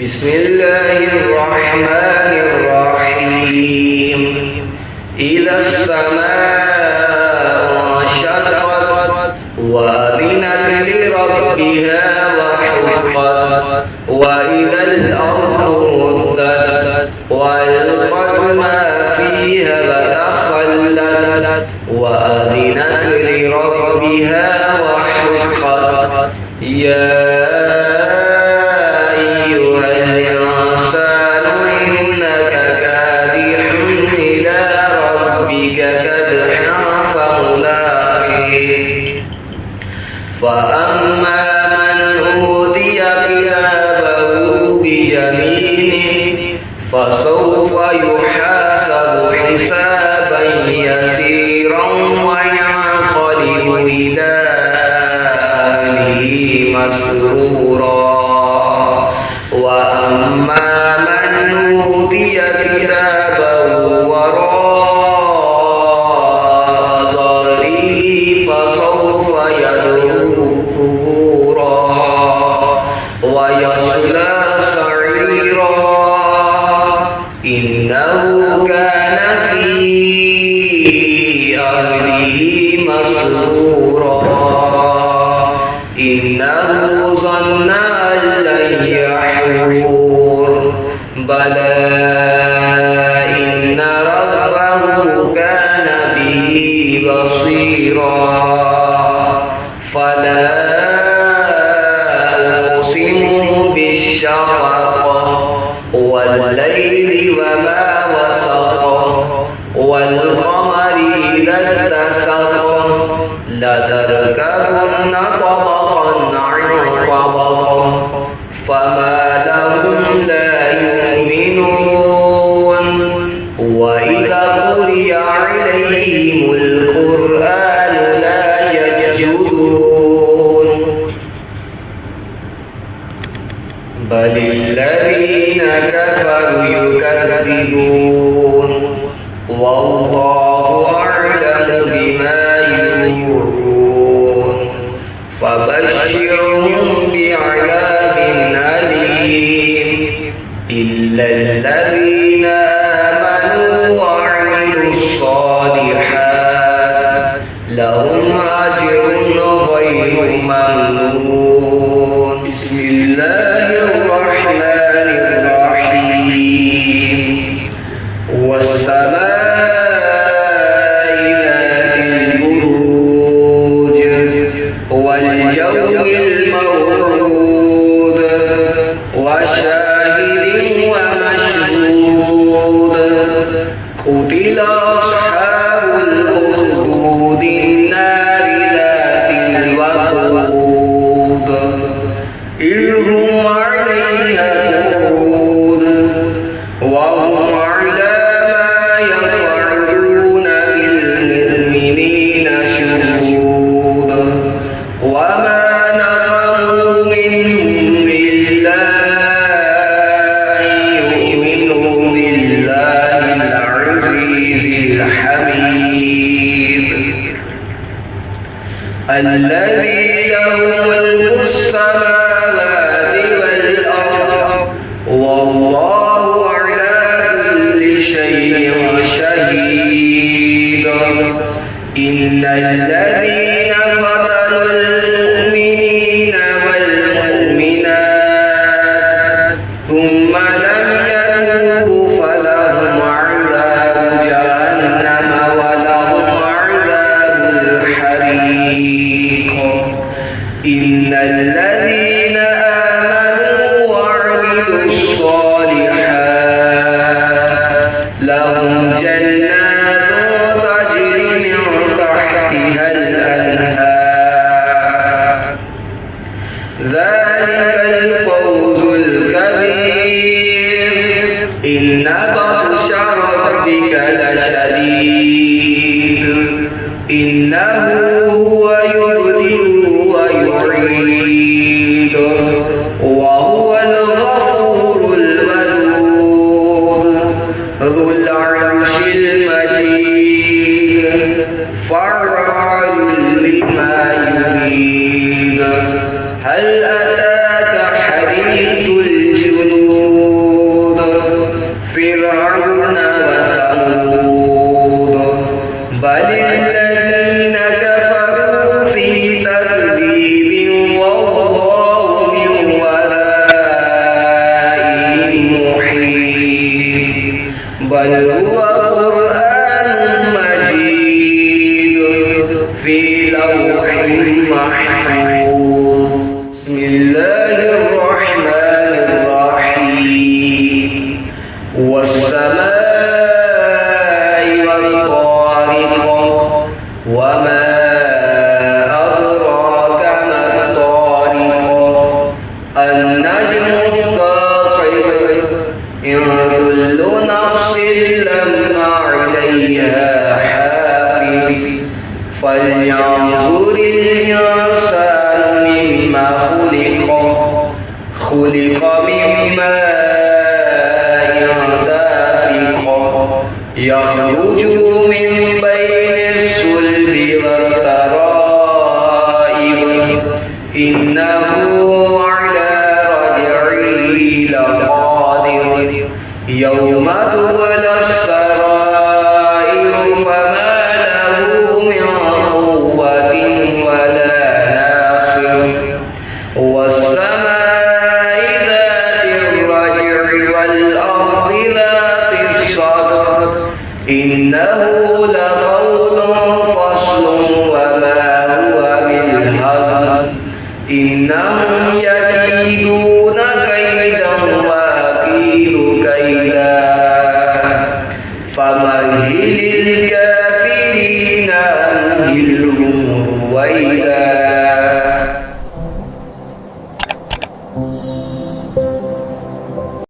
بسم الله الرحمن الرحيم. إذا السماء انشقت وأذنت لربها وحقت وإذا الأرض مدت وألقت ما فيها وتخلت وأذنت لربها وحقت يا فأما من أوتي كتابه بيمينه فسوف يحاسب حسابا يسيرا وينقلب إلى أهله مسرورا. وأما من أوتي كتابه وراء ظهره فسوف يدعو ويصلى سعيرا إنه كان في أهله مسرورا. إنه ظن أن لن يحور بلى إن ربه كان به بصيرا. فلا والليل وما وسق والقمر إذا اتسق لتركبن طبقا عن طبق فما لهم لا يؤمنون. وإذا قرئ عليهم القرآن لا يسجدون بل الذين كفروا يكذبون والله أعلم بما يوعون. فبشرهم بعذاب أليم إلا الذين آمنوا وعملوا الصالحات لهم أجر غير ممنون. بسم الله الرحمن الرحيم. والسماء ذات البروج واليوم الموعود وشاهد ومشهود قتل أصحاب الأخدود النار ذات الوقود إذ هم عليها قعود وهم على ما يفعلون بالمؤمنين شهود. وما نقموا منهم إلا أن يؤمنوا بالله العزيز الحميد الذي له ملك السماوات والأرض والله على كل شيء شهيد. إن الذين فتنوا المؤمنين والمؤمنات ثم لم يتوبوا فلهم عذاب جهنم ولهم عذاب الحريق. إن الذين آمنوا وعملوا الصالحات لهم جنات تجري من تحتها الأنهار ذلك الفوز الكبير. إن بطش ربك لشديد إنه هو يبدئ ويعيد وهو الغفور الودود ذو العرش المجيد فعال لما يريد. هل أتاك حديث الجنود بل هو قرآن مجيد في لوح محفوظ. بسم الله الرحمن الرحيم. والسماء والطارق وما أدراك ما الطارق النجم الثاقب إن كل نفس لما عليها حافظ فلينظر الإنسان مما خلق من ماء دافق يخرج من بين الصلب والترائب إنه على رجعه لقادر يوم تبلى